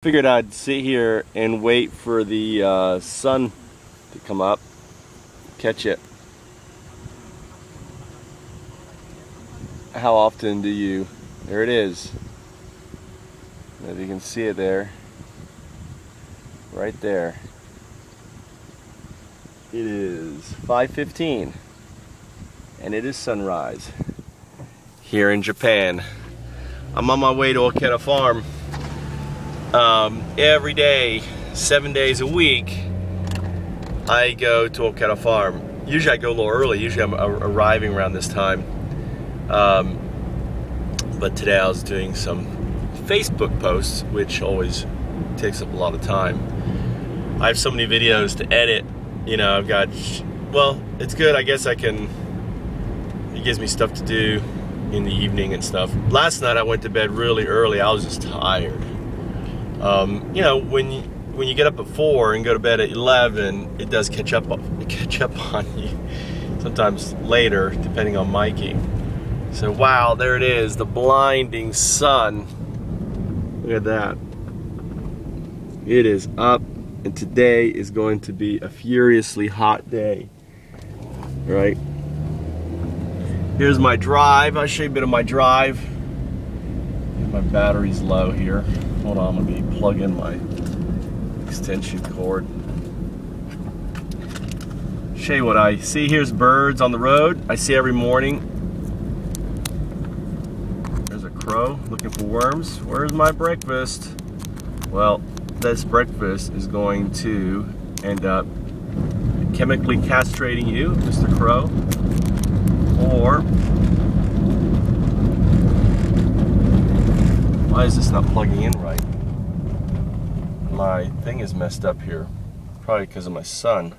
Figured I'd sit here and wait for the sun to come up, catch it. How often do you? There it is. If you can see it there, right there. It is 5:15 and it is sunrise here in Japan. I'm on my way to Okera Farm. Every day, 7 days a week, I go to Okera Farm. Usually I go a little early. Usually I'm arriving around this time. But today I was doing some Facebook posts, which always takes up a lot of time. I have so many videos to edit. You know, I've got, well, it's good. I guess it gives me stuff to do in the evening and stuff. Last night I went to bed really early. I was just tired. You know, when you get up at 4 and go to bed at 11, it does catch up on you. Sometimes later, depending on Mikey. So wow, there it is, the blinding sun. Look at that. It is up, and today is going to be a furiously hot day. Right? Here's my drive. I'll show you a bit of my drive. My battery's low here. Hold on, let me plug in my extension cord. Show you what I see. Here's birds on the road. I see every morning. There's a crow looking for worms. Where's my breakfast? Well, this breakfast is going to end up chemically castrating you, Mr. Crow, or why is this not plugging in right? My thing is messed up here. Probably because of my son.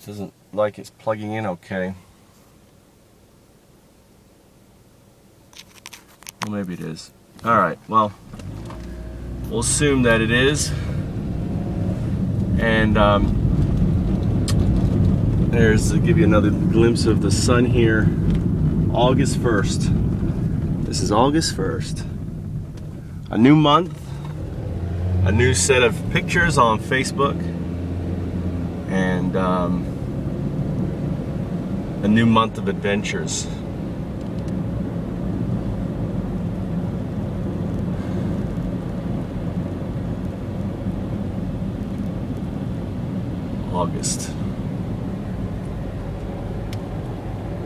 Doesn't like it's plugging in okay. Well, maybe it is. Alright, well, we'll assume that it is. And there's to give you another glimpse of the sun here. August 1st. This is August 1st. A new month. A new set of pictures on Facebook. And a new month of adventures. August.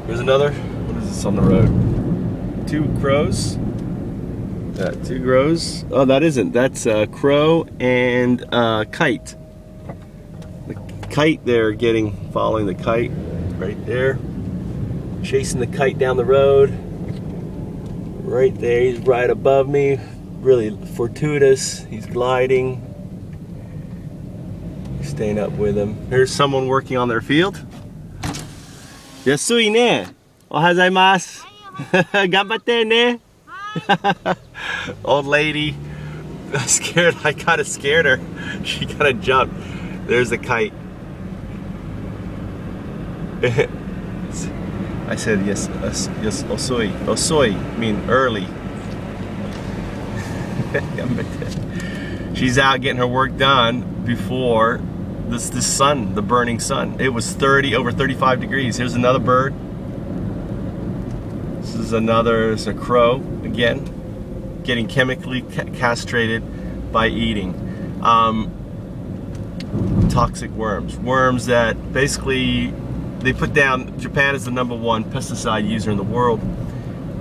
Here's another. What is this on the road? Two crows. Two crows. Oh, that isn't. That's a crow and a kite. The kite they're following the kite right there. Chasing the kite down the road. Right there. He's right above me. Really fortuitous. He's gliding. Staying up with him. Here's someone working on their field. Yasui ne. Ohazaimasu. Ganbatte ne. Old lady. I kind of scared her. She kind of jumped. There's the kite. I said yes, osoi. Osoi mean early. She's out getting her work done before this sun, the burning sun. It was over 35 degrees. Here's another bird. This is it's a crow, again, getting chemically castrated by eating toxic worms. Worms that basically they put down. Japan is the #1 pesticide user in the world.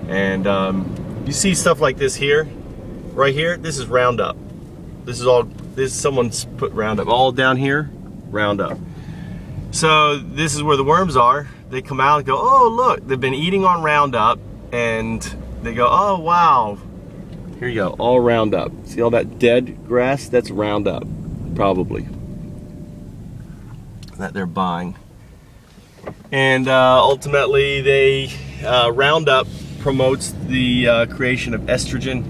And you see stuff like this here, right here, this is Roundup. Someone's put Roundup all down here, Roundup. So this is where the worms are. They come out and go, oh look, they've been eating on Roundup, and they go, oh wow, here you go, all Roundup. See all that dead grass? That's Roundup, probably, that they're buying. And ultimately Roundup promotes the creation of estrogen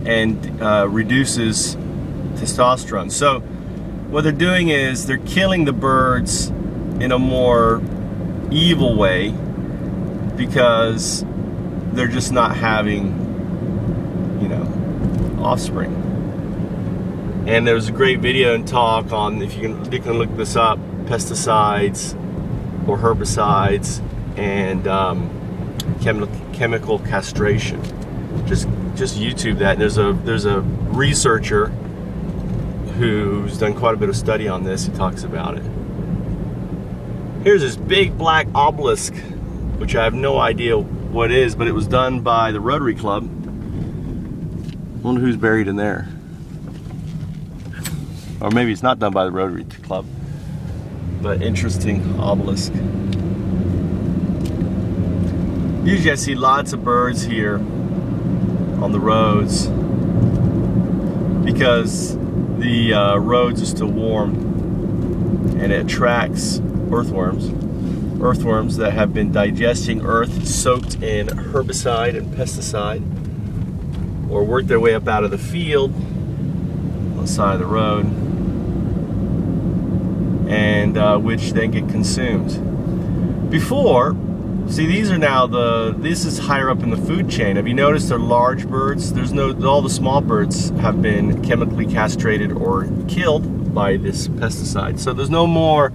and reduces testosterone. So what they're doing is they're killing the birds in a more evil way, because they're just not having, you know, offspring. And there was a great video and talk on, if you can look this up, pesticides or herbicides and chemical castration. Just YouTube that. And there's a researcher who's done quite a bit of study on this. He talks about it. Here's this big black obelisk, which I have no idea what it is, but it was done by the Rotary Club. I wonder who's buried in there. Or maybe it's not done by the Rotary Club, but interesting obelisk. Usually I see lots of birds here on the roads because the roads are still warm, and it attracts earthworms that have been digesting earth soaked in herbicide and pesticide, or work their way up out of the field on the side of the road, and which then get consumed. Before, see, these are now this is higher up in the food chain. Have you noticed they're large birds? All the small birds have been chemically castrated or killed by this pesticide. So there's no more,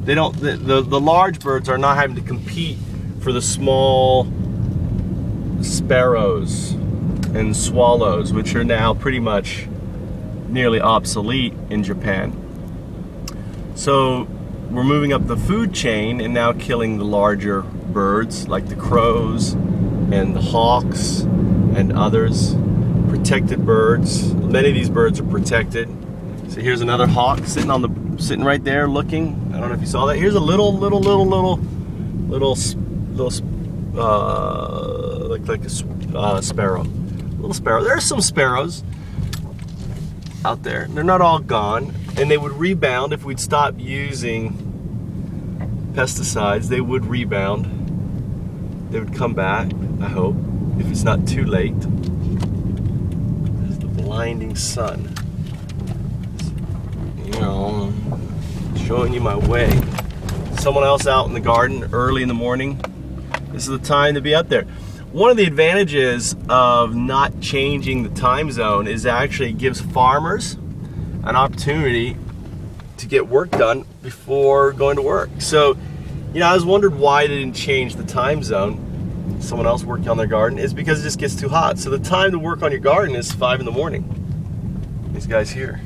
the large birds are not having to compete for the small sparrows and swallows, which are now pretty much nearly obsolete in Japan. So we're moving up the food chain and now killing the larger birds like the crows and the hawks and others. Protected birds. Many of these birds are protected. So here's another hawk sitting right there looking. I don't know if you saw that. Here's a little like a sparrow. Little sparrow. There are some sparrows out there. They're not all gone, and they would rebound if we'd stop using pesticides. They would rebound. They would come back, I hope, if it's not too late. There's the blinding sun. You know, showing you my way. Someone else out in the garden early in the morning. This is the time to be out there. One of the advantages of not changing the time zone is actually it gives farmers an opportunity to get work done before going to work. So, you know, I was wondering why they didn't change the time zone. Someone else working on their garden is because it just gets too hot. So the time to work on your garden is 5 in the morning. These guys here.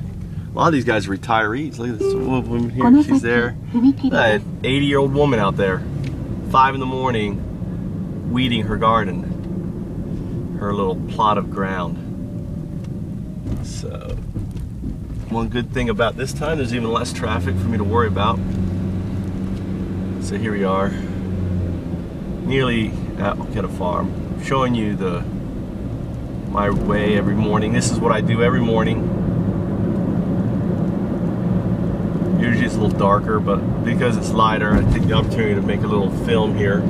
A lot of these guys are retirees. Look at this woman here. She's there. An 80-year-old woman out there. 5 in the morning, weeding her garden. Her little plot of ground. So, one good thing about this time, there's even less traffic for me to worry about. So here we are, nearly at Okera Farm, showing you my way every morning. This is what I do every morning. Usually it's a little darker, but because it's lighter, I take the opportunity to make a little film here.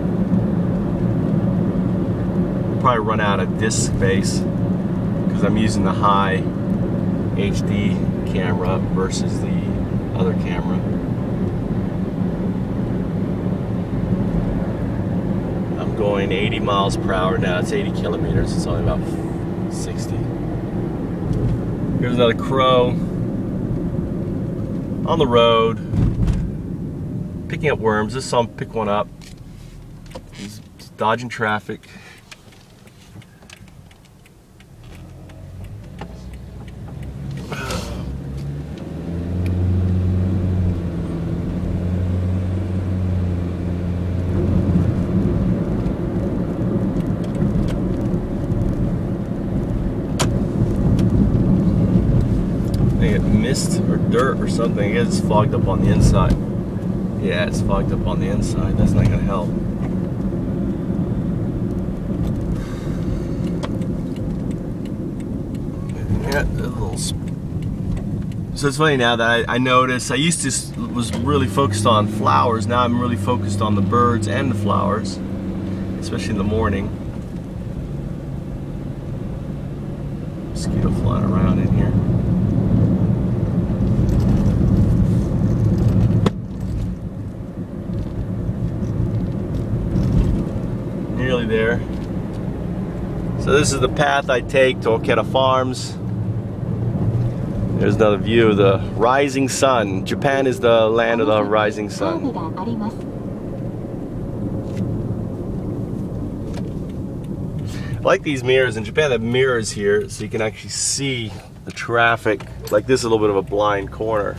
I'll probably run out of disk space because I'm using the high HD camera versus the other camera. I'm going 80 miles per hour now. It's 80 kilometers. It's only about 60. Here's another crow on the road picking up worms. Just saw him pick one up. He's dodging traffic. Mist or dirt or something. I guess it's fogged up on the inside. Yeah, it's fogged up on the inside. That's not gonna help. Yeah, so it's funny now that I notice I used to was really focused on flowers. Now I'm really focused on the birds and the flowers, especially in the morning. Mosquito flying around in here. nearly there. So this is the path I take to Okera Farms. There's another view of the rising sun. Japan is the land of the rising sun. I like these mirrors. In Japan, they have mirrors here so you can actually see the traffic. Like this is a little bit of a blind corner.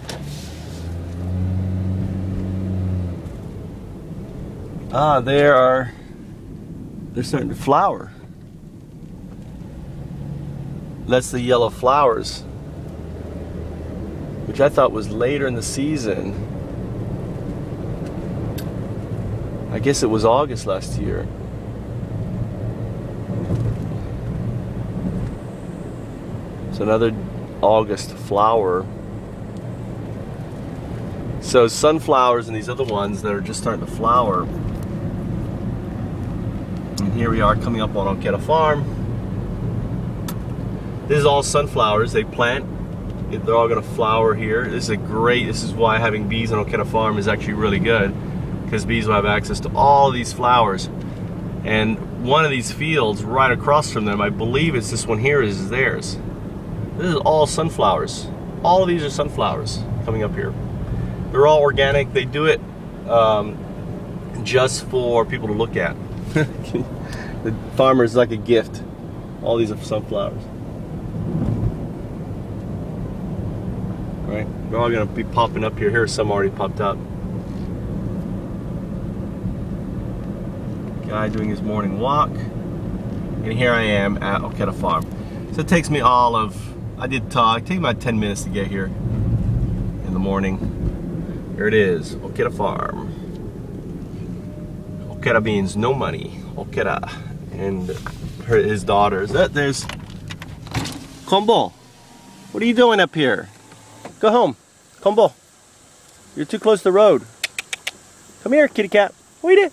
Ah, they're starting to flower. That's the yellow flowers, which I thought was later in the season. I guess it was August last year. So another August flower. So sunflowers and these other ones that are just starting to flower. And here we are coming up on Okera Farm. This is all sunflowers they plant. They're all gonna flower here. This is why having bees on Okera Farm is actually really good, because bees will have access to all these flowers. And one of these fields right across from them, I believe it's this one here, is theirs. This is all sunflowers. All of these are sunflowers coming up here. They're all organic. They do it just for people to look at. The farmer is like a gift. All these are sunflowers. Right? They're all gonna be popping up here. Here's some already popped up. Guy doing his morning walk. And here I am at Okera Farm. So it takes me all of, it takes about 10 minutes to get here in the morning. Here it is, Okera Farm. Okera means no money. Okera. And his daughters. There's Kombo. What are you doing up here? Go home. Kombo. You're too close to the road. Come here, kitty cat. What are you doing?